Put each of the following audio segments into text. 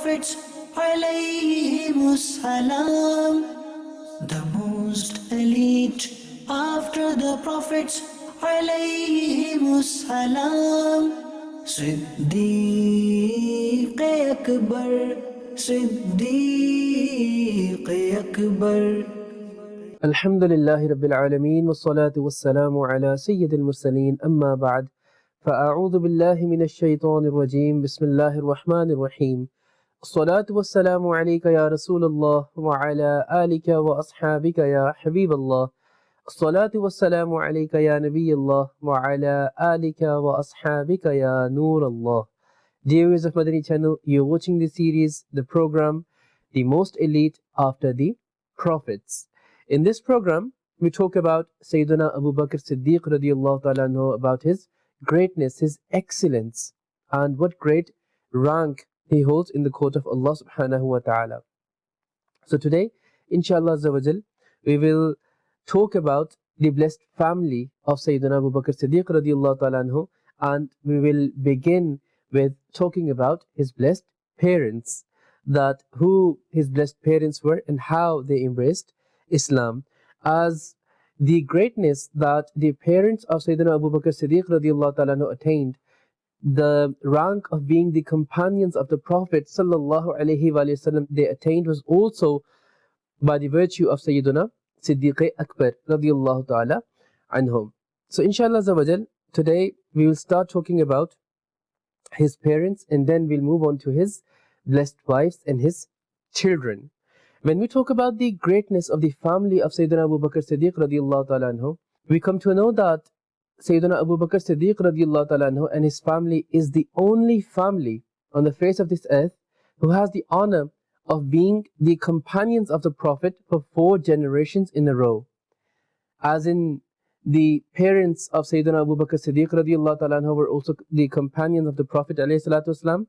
prophets alayhimus salam, the most elite after the prophets alayhimus salam, Siddiq Akbar, Siddiq Akbar. الحمد لله رب العالمين والصلاة والسلام على سيد المرسلين أما بعد فأعوذ بالله من الشيطان الرجيم بسم الله الرحمن الرحيم الصلاة والسلام عليك يا رسول الله وعلى آلك وأصحابك يا حبيب الله الصلاة والسلام عليك يا نبي الله وعلى آلك وأصحابك يا نور الله. Dear viewers of Madani Channel, you're watching the series, the program, The Most Elite After the Prophets. In this program, we talk about Sayyidina Abu Bakr Siddiq radiallahu ta'ala anhu, about his greatness, his excellence, and what great rank he holds in the court of Allah subhanahu wa ta'ala. So today, inshallah azawajal, we will talk about the blessed family of Sayyidina Abu Bakr Siddiq radiallahu ta'ala anhu, and we will begin with talking about his blessed parents, that who his blessed parents were and how they embraced Islam, as the greatness that the parents of Sayyidina Abu Bakr Siddiq radiallahu ta'ala anhu attained, the rank of being the companions of the Prophet sallallahu alaihi wasallam they attained, was also by the virtue of Sayyidina Siddiq Akbar radiallahu ta'ala anhum. So inshallah azawajal, today we will start talking about his parents, and then we'll move on to his blessed wives and his children. When we talk about the greatness of the family of Sayyidina Abu Bakr Siddiq radiallahu ta'ala anhu, we come to know that Sayyidina Abu Bakr Siddiq radiallahu ta'ala anhu and his family is the only family on the face of this earth who has the honor of being the companions of the Prophet for 4 generations in a row. As in, the parents of Sayyidina Abu Bakr Siddiq radiallahu ta'ala anhu were also the companions of the Prophet alayhi salatu wasalam.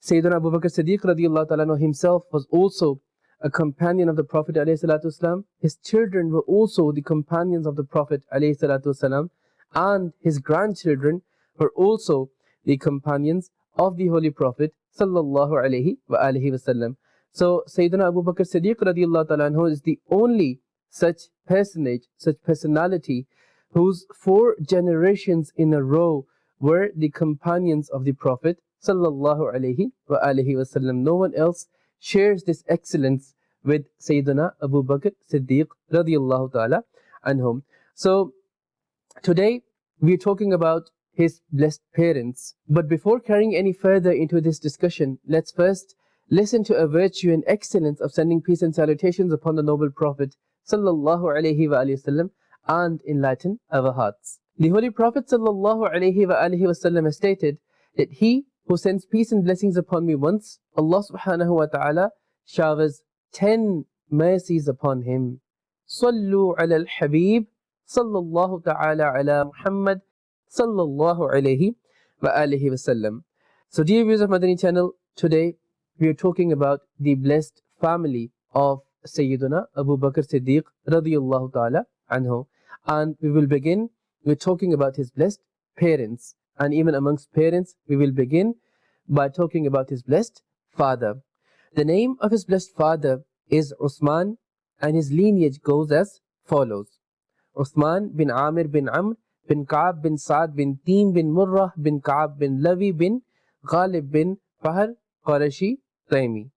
Sayyidina Abu Bakr Siddiq radiallahu ta'ala anhu himself was also a companion of the Prophet alayhi salatu wasalam. His children were also the companions of the Prophet alayhi salatu wasalam, and his grandchildren were also the companions of the Holy Prophet sallallahu alayhi wa alihi wasallam. So Sayyidina Abu Bakr Siddiq radiallahu ta'ala anhu is the only such personage, such personality, whose 4 generations in a row were the companions of the Prophet sallallahu alaihi wa alihi wasallam. No one else shares this excellence with Sayyidina Abu Bakr Siddiq radiallahu ta'ala anhum. So today we're talking about his blessed parents. But before carrying any further into this discussion, let's first listen to a virtue and excellence of sending peace and salutations upon the noble Prophet sallallahu alaihi wa alihi wasallam, and enlighten our hearts. The Holy Prophet sallallahu alaihi wa alihi wasallam has stated that he who sends peace and blessings upon me once, Allah subhanahu wa ta'ala showers 10 mercies upon him. Sallu ala al-Habib sallallahu ta'ala ala Muhammad sallallahu alaihi wa alihi wasallam. So dear viewers of Madani Channel, today we are talking about the blessed family of Sayyiduna Abu Bakr Siddiq radiyallahu ta'ala anhu. And we will begin with talking about his blessed parents. And even amongst parents, we will begin by talking about his blessed father. The name of his blessed father is Uthman, and his lineage goes as follows. Uthman bin Amir bin Amr bin Ka'ab bin Sa'd bin Teem bin Murrah bin Ka'ab bin Lawi bin Ghalib bin Fahr Qurashi Taimi.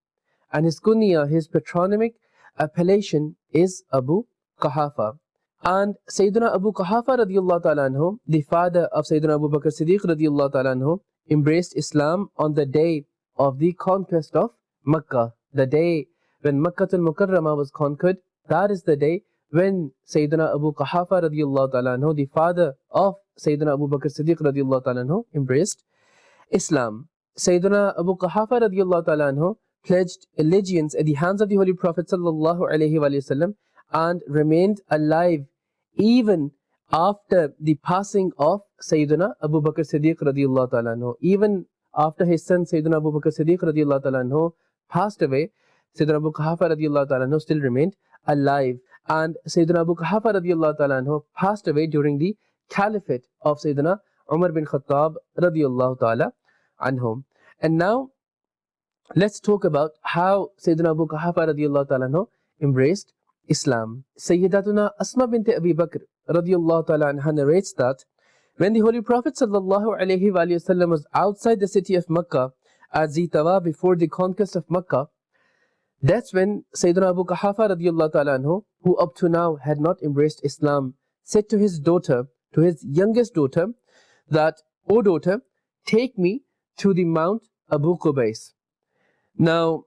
And his kunya, his patronymic appellation, is Abu Qahafa. And Sayyidina Abu Qahafa radiallahu ta'ala anhu, the father of Sayyidina Abu Bakr Siddiq radiallahu ta'ala anhu, embraced Islam on the day of the conquest of Makkah. The day when Makkah al-Mukarramah was conquered, that is the day when Sayyidina Abu Qahafa radiallahu ta'ala anhu, the father of Sayyidina Abu Bakr Siddiq radiallahu ta'ala anhu, embraced Islam. Sayyidina Abu Qahafa radiallahu ta'ala anhu pledged allegiance at the hands of the Holy Prophet sallallahu alaihi wasallam, and remained alive even after the passing of Sayyidina Abu Bakr Siddiq radiallahu ta'ala anhu. Even after his son Sayyidina Abu Bakr Siddiq radiallahu ta'ala anhu passed away, Sayyidina Abu Qahafa radiallahu ta'ala anhu still remained alive. And Sayyidina Abu Qahafa radiallahu ta'ala anhu passed away during the caliphate of Sayyidina Umar bin Khattab radiallahu ta'ala anhum. And now let's talk about how Sayyidina Abu Quhafa radiallahu ta'ala anhu embraced Islam. Sayyidatuna Asma bint Abi Bakr radiallahu ta'ala anha narrates that when the Holy Prophet sallallahu alaihi wasallam was outside the city of Makkah at Zitawa before the conquest of Makkah, that's when Sayyidina Abu Quhafa radiallahu ta'ala anhu, who up to now had not embraced Islam, said to his daughter, to his youngest daughter, that, "O daughter, take me to the Mount Abu Qubais." Now,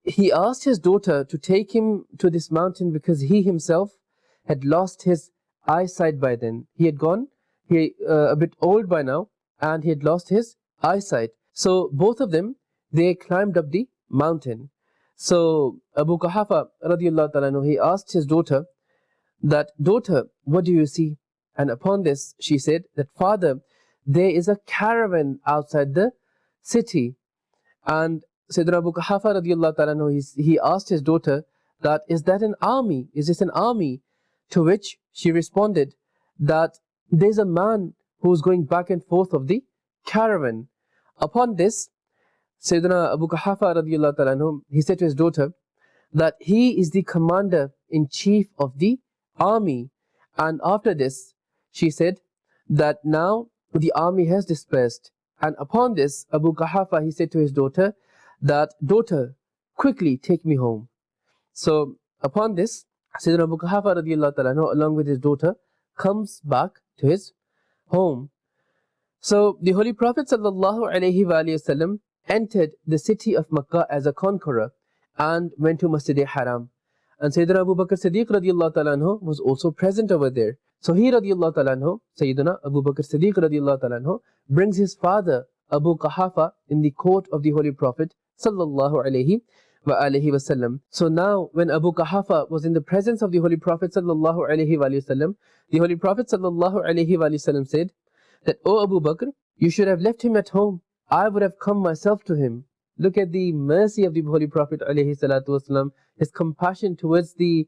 he asked his daughter to take him to this mountain because he himself had lost his eyesight by then. He had gone a bit old by now, and he had lost his eyesight. So both of them, they climbed up the mountain. So Abu Quhafa radiallahu ta'ala anhu, he asked his daughter that, "Daughter, what do you see?" And upon this, she said that, "Father, there is a caravan outside the city." And Sayyidina Abu Quhafa radiallahu ta'ala anhu, he asked his daughter that, "Is that an army? Is this an army?" To which she responded that there's a man who's going back and forth of the caravan. Upon this, Sayyidina Abu Quhafa radiallahu ta'ala anhu, he said to his daughter that he is the commander-in-chief of the army. And after this, she said that now the army has dispersed. And upon this, Abu Quhafa, he said to his daughter that, "Daughter, quickly take me home." So upon this, Sayyidina Abu Quhafa radiallahu ta'ala anhu, along with his daughter, comes back to his home. So the Holy Prophet sallallahu alaihi wasallam entered the city of Makkah as a conqueror and went to Masjid-e-Haram. And Sayyidina Abu Bakar Siddiq radiallahu ta'ala anhu was also present over there. So he radiallahu ta'ala anhu, Sayyidina Abu Bakar Siddiq radiallahu ta'ala anhu, brings his father Abu Quhafa in the court of the Holy Prophet sallallahu alaihi wasallam. So now when Abu Quhafa was in the presence of the Holy Prophet sallallahu alaihi wasallam, the Holy Prophet sallallahu alaihi wasallam said that, "O Abu Bakr, you should have left him at home. I would have come myself to him." Look at the mercy of the Holy Prophet alayhi salatu wasalam, his compassion towards the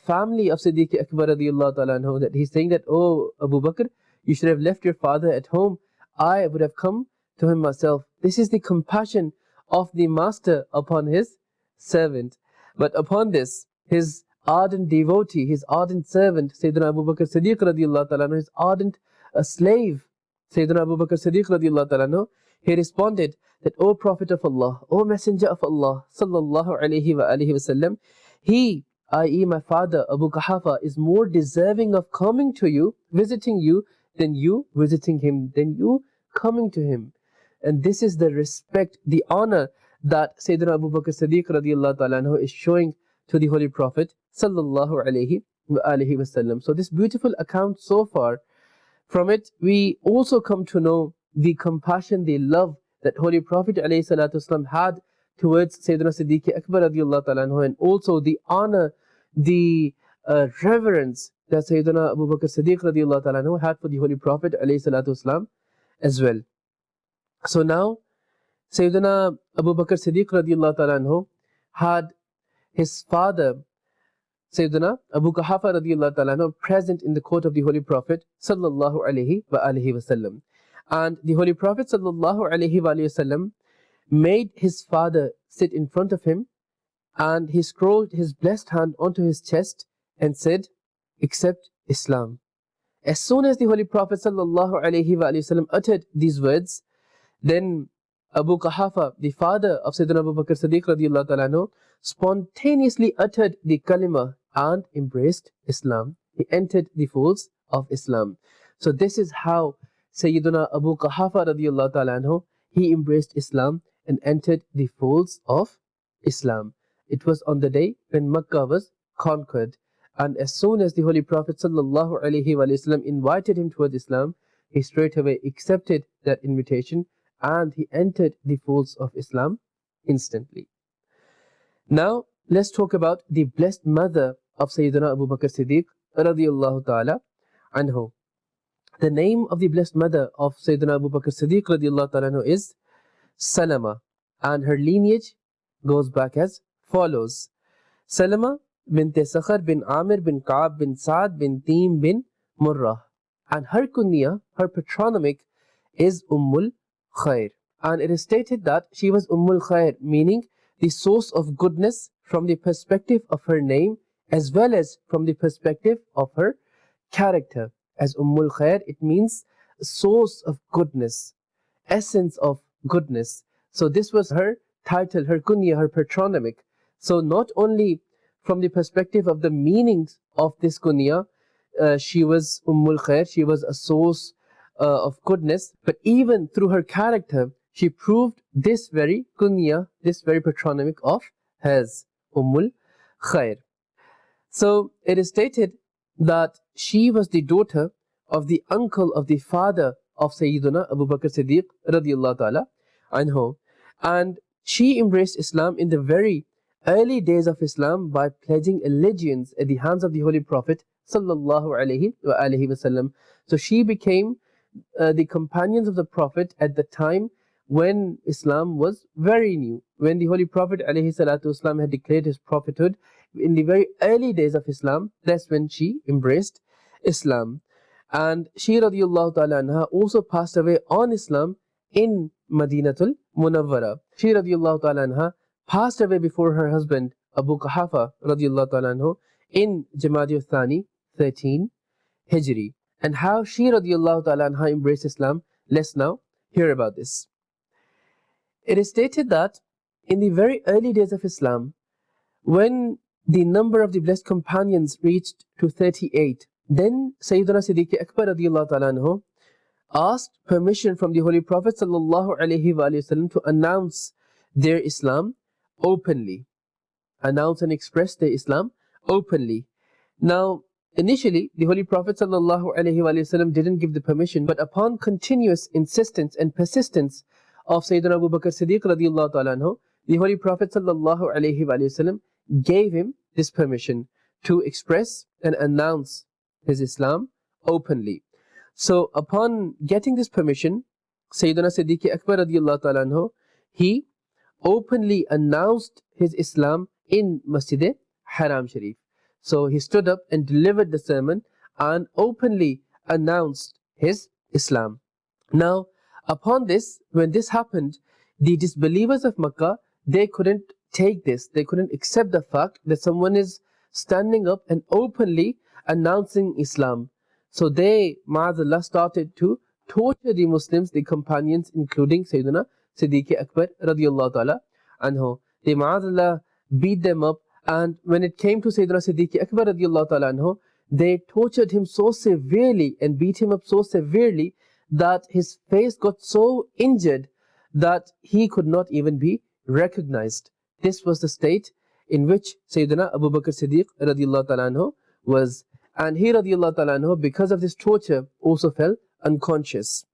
family of Siddiq Akbar radiallahu ta'ala anhu, that he's saying that, "Oh Abu Bakr, you should have left your father at home. I would have come to him myself." This is the compassion of the master upon his servant. But upon this, his ardent devotee, his ardent servant, Sayyidina Abu Bakr Siddiq radiallahu ta'ala anhu, his ardent slave, Sayyidina Abu Bakr Siddiq radiallahu ta'ala anhu, he responded that, "O Prophet of Allah, O Messenger of Allah sallallahu alaihi wasallam, he, i.e. my father Abu Quhafa, is more deserving of coming to you, visiting you, than you visiting him, than you coming to him." And this is the respect, the honor that Sayyidina Abu Bakr Siddiq radiallahu ta'ala anhu is showing to the Holy Prophet sallallahu alaihi wasallam. So this beautiful account so far, from it we also come to know the compassion, the love that Holy Prophet ﷺ had towards Sayyidina Siddiq Akbar radiallahu ta'ala anhu, and also the honor, the reverence that Sayyidina Abu Bakr Siddiq radiallahu ta'ala anhu had for the Holy Prophet ﷺ as well. So now Sayyidina Abu Bakr Siddiq radiallahu ta'ala anhu had his father Sayyidina Abu Quhafa radiallahu ta'ala anhu present in the court of the Holy Prophet sallallahu alaihi wasallam. And the Holy Prophet sallallahu alaihi wasallam made his father sit in front of him, and he scrolled his blessed hand onto his chest and said, "Accept Islam." As soon as the Holy Prophet sallallahu alaihi wasallam uttered these words, then Abu Quhafa, the father of Sayyidina Abu Bakr Siddiq radiallahu ta'ala anhu, spontaneously uttered the kalima and embraced Islam. He entered the folds of Islam. So this is how Sayyidina Abu Quhafa radiallahu ta'ala anhu, he embraced Islam and entered the folds of Islam. It was on the day when Makkah was conquered. And as soon as the Holy Prophet sallallahu alaihi wasallam invited him towards Islam, he straight away accepted that invitation and he entered the folds of Islam instantly. Now let's talk about the blessed mother of Sayyidina Abu Bakr Siddiq radiallahu ta'ala anhu. The name of the blessed mother of Sayyidina Abu Bakr Siddiq radiallahu ta'ala anhu is Salama, and her lineage goes back as follows. Salama bint Sakhar bin Amir bin Ka'ab bin Sa'd bin Teem bin Murrah, and her kunya, her patronymic, is Ummul Khair. and it is stated that she was Ummul Khair, meaning the source of goodness from the perspective of her name as well as from the perspective of her character. As Ummul Khair, it means source of goodness, essence of goodness. So this was her title, her kunya, her patronymic. So not only from the perspective of the meanings of this kunya, she was Ummul Khair, she was a source of goodness, but even through her character, she proved this very kunya, this very patronymic of hers, Ummul Khair. So it is stated that she was the daughter of the uncle of the father of Sayyiduna Abu Bakr Siddiq radiyallahu ta'ala anhu, and she embraced Islam in the very early days of Islam by pledging allegiance at the hands of the Holy Prophet sallallahu alaihi wasallam. So she became the companions of the Prophet at the time when Islam was very new, when the Holy Prophet alayhi salatu wasalam had declared his prophethood. In the very early days of Islam, that's when she embraced Islam. And she radiyallahu ta'ala anha also passed away on Islam in Madinatul Munawwara. She radiyallahu ta'ala anha passed away before her husband Abu Quhafa radiyallahu ta'ala anhu in Jamadi Thani 13 Hijri. And how she radiyallahu ta'ala anha embraced Islam, let's now hear about this. It is stated that in the very early days of Islam, when the number of the blessed companions reached to 38, then Sayyidina Siddiq Akbar radiyallahu ta'ala anhu asked permission from the Holy Prophet sallallahu alaihi wasallam to announce their Islam openly. Announce and express their Islam openly. Now, initially, the Holy Prophet sallallahu alaihi wasallam didn't give the permission, but upon continuous insistence and persistence of Sayyidina Abu Bakr Siddiq radiyallahu ta'ala anhu, the Holy Prophet sallallahu alaihi wasallam gave him this permission to express and announce his Islam openly. So upon getting this permission, Sayyidina Siddiq Akbar radiyallahu ta'ala anhu, he openly announced his Islam in Masjid Haram Sharif. So he stood up and delivered the sermon and openly announced his Islam. Now, upon this, when this happened, the disbelievers of Makkah, they couldn't take this. They couldn't accept the fact that someone is standing up and openly announcing Islam. So they, ma'adallah, started to torture the Muslims, the companions, including Sayyidina Siddiq Akbar radiyallahu ta'ala anhu. They, ma'adallah, beat them up. And when it came to Sayyidina Siddiq Akbar radiyallahu ta'ala anhu, they tortured him so severely and beat him up so severely that his face got so injured that he could not even be recognized. This was the state in which Sayyidina Abu Bakr Siddiq radiyallahu ta'ala anhu was. And he radiyallahu ta'ala anhu, because of this torture, also fell unconscious.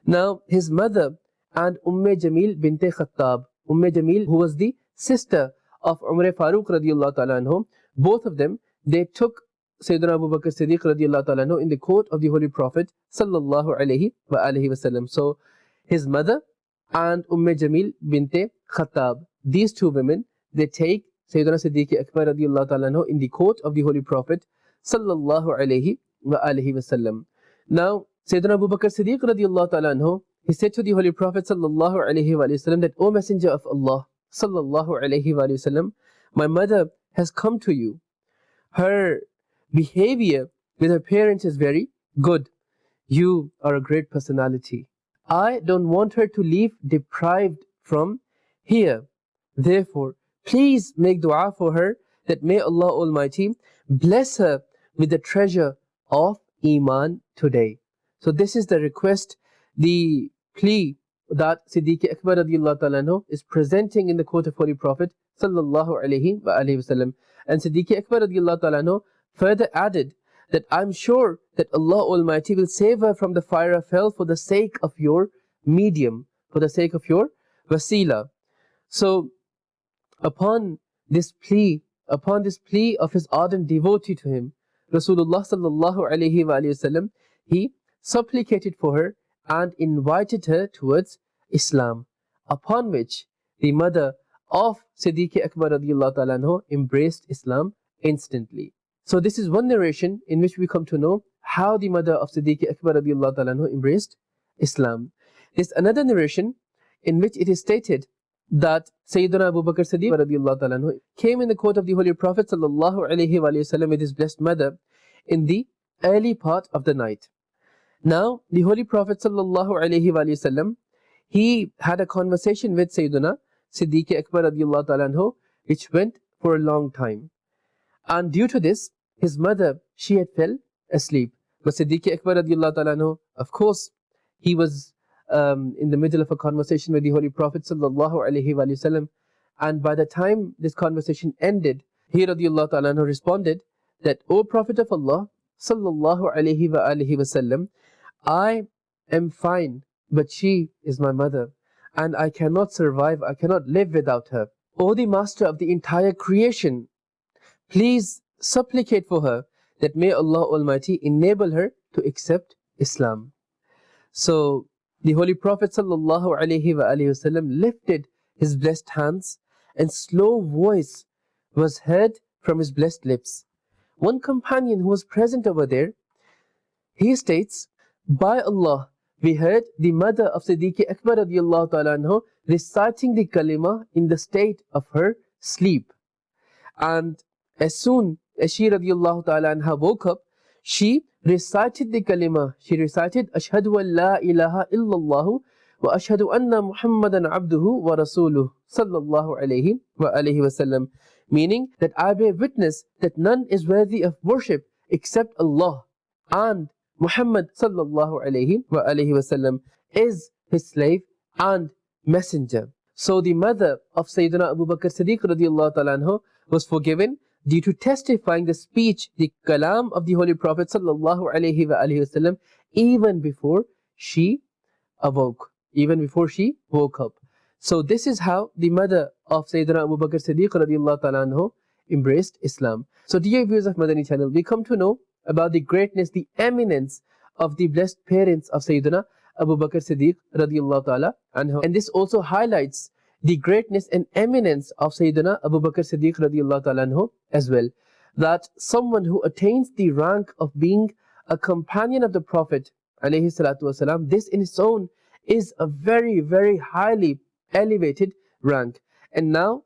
Now, his mother and Jamil binte Khattab, Jamil, who was the sister of Umar Farooq radiyallahu ta'ala anhu, both of them, they took Sayyidina Abu Bakr Siddiq radiyallahu ta'ala anhu in the court of the Holy Prophet sallallahu alaihi wasallam. So his mother and Jamil binte Khattab, these two women, they take Sayyidina Siddiq Akbar radiyallahu ta'ala anhu in the court of the Holy Prophet sallallahu alaihi wasallam. Now, Sayyidina Abu Bakr Siddiq radiyallahu ta'ala anhu, he said to the Holy Prophet sallallahu alaihi wasallam that, O Messenger of Allah sallallahu alaihi wasallam, my mother has come to you. Her behavior with her parents is very good. You are a great personality. I don't want her to leave deprived from here. Therefore, please make dua for her that may Allah Almighty bless her with the treasure of Iman today. So this is the request, the plea that Siddiq Akbar radiyallahu ta'ala anhu is presenting in the court of Holy Prophet sallallahu alaihi wasallam. And Siddiq Akbar radiyallahu ta'ala anhu further added that I'm sure that Allah Almighty will save her from the fire of hell for the sake of your medium, for the sake of your wasila. So upon this plea of his ardent devotee to him, Rasulullah sallallahu alaihi wasallam, he supplicated for her and invited her towards Islam, upon which the mother of Siddiq Akbar radiyallahu ta'ala anhu embraced Islam instantly. So this is one narration in which we come to know how the mother of Siddiq Akbar radiyallahu ta'ala anhu embraced Islam. There's another narration in which it is stated that Sayyidina Abu Bakar Siddiq radiallahu ta'ala anhu came in the court of the Holy Prophet sallallahu alaihi wasallam with his blessed mother in the early part of the night. Now, the Holy Prophet sallallahu alaihi wasallam, he had a conversation with Sayyidina Siddiq Akbar radiallahu ta'ala anhu, which went for a long time. And due to this, his mother, she had fell asleep. But Siddiq Akbar radiallahu ta'ala anhu, of course, he was in the middle of a conversation with the Holy Prophet sallallahu alaihi wasallam, and by the time this conversation ended, he radiallahu ta'ala anhu responded that, O Prophet of Allah sallallahu alaihi wasallam, I am fine, but she is my mother, and I cannot survive, I cannot live without her. O the Master of the entire creation, please supplicate for her that may Allah Almighty enable her to accept Islam. So the Holy Prophet sallallahu alaihi wasallam lifted his blessed hands, and slow voice was heard from his blessed lips. One companion who was present over there, he states, by Allah, we heard the mother of Siddiq Akbar radiallahu ta'ala anhu reciting the kalima in the state of her sleep. And as soon as she radiallahu ta'ala anha woke up, she recited the kalima. She recited, Ashhadu an la ilaha illallah wa ashhadu anna Muhammadan abduhu wa rasuluh sallallahu alayhi wa alihi wasallam. Meaning that I bear witness that none is worthy of worship except Allah, and Muhammad sallallahu alayhi wa alihi wasallam is his slave and messenger. So the mother of Sayyidina Abu Bakar Siddiq radiallahu ta'ala anhu was forgiven due to testifying the speech, the kalam of the Holy Prophet sallallahu alayhi wa alihi wasallam, even before she awoke, even before she woke up. So this is how the mother of Sayyidina Abu Bakar Siddiq radiallahu ta'ala anhu embraced Islam. So dear viewers of Madani Channel, we come to know about the greatness, the eminence of the blessed parents of Sayyidina Abu Bakar Siddiq radiallahu ta'ala anhu. And this also highlights the greatness and eminence of Sayyidina Abu Bakar Siddiq radiallahu ta'ala anhu as well. That someone who attains the rank of being a companion of the Prophet alayhi salatu wasalam, this in its own is a very, very highly elevated rank. And now,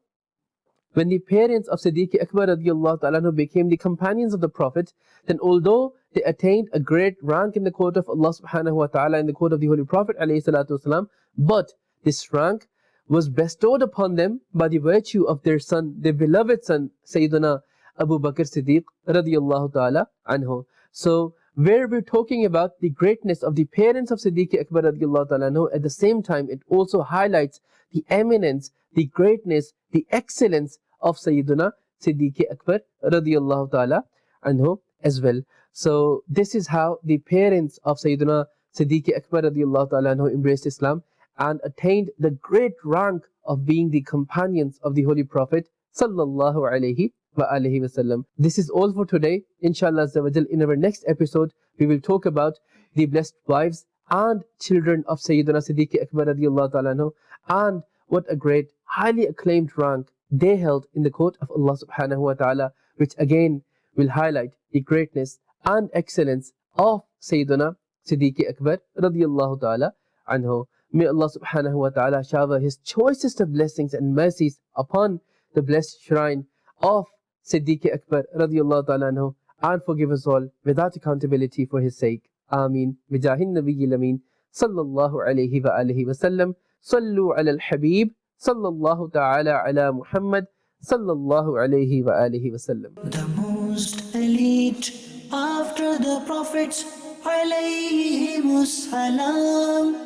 when the parents of Siddiq Akbar radiallahu ta'ala anhu became the companions of the Prophet, then although they attained a great rank in the court of Allah subhanahu wa ta'ala, in the court of the Holy Prophet alayhi salatu wasalam, but this rank was bestowed upon them by the virtue of their son, their beloved son, Sayyidina Abu Bakr Siddiq radiallahu ta'ala anhu. So, where we're talking about the greatness of the parents of Siddiq Akbar radiallahu ta'ala anhu, at the same time it also highlights the eminence, the greatness, the excellence of Sayyidina Siddiq Akbar radiallahu ta'ala anhu as well. So this is how the parents of Sayyidina Siddiq Akbar radiallahu ta'ala anhu embraced Islam and attained the great rank of being the companions of the Holy Prophet sallallahu alayhi wa alihi wasallam. This is all for today. Inshallah Azza wa Jal, in our next episode, we will talk about the blessed wives and children of Sayyidina Siddiq Akbar radiallahu ta'ala anhu, and what a great, highly acclaimed rank they held in the court of Allah subhanahu wa ta'ala, which again will highlight the greatness and excellence of Sayyidina Siddiq Akbar radiallahu ta'ala anhu. May Allah subhanahu wa ta'ala shower His choicest of blessings and mercies upon the blessed shrine of Siddiq Akbar radiallahu ta'ala anhu, and forgive us all without accountability for His sake. Ameen. Bijahin Nabiyyi Lameen sallallahu alayhi wa alihi wa sallam. Sallu ala al-Habib sallallahu ta'ala ala Muhammad sallallahu alayhi wa alihi wa sallam. The most elite after the prophets alayhimus salam.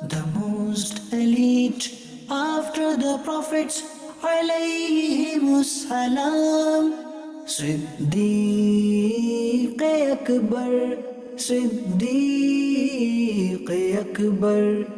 The most elite after the prophets alayhimus salam. Siddiq Akbar, Siddiq Akbar.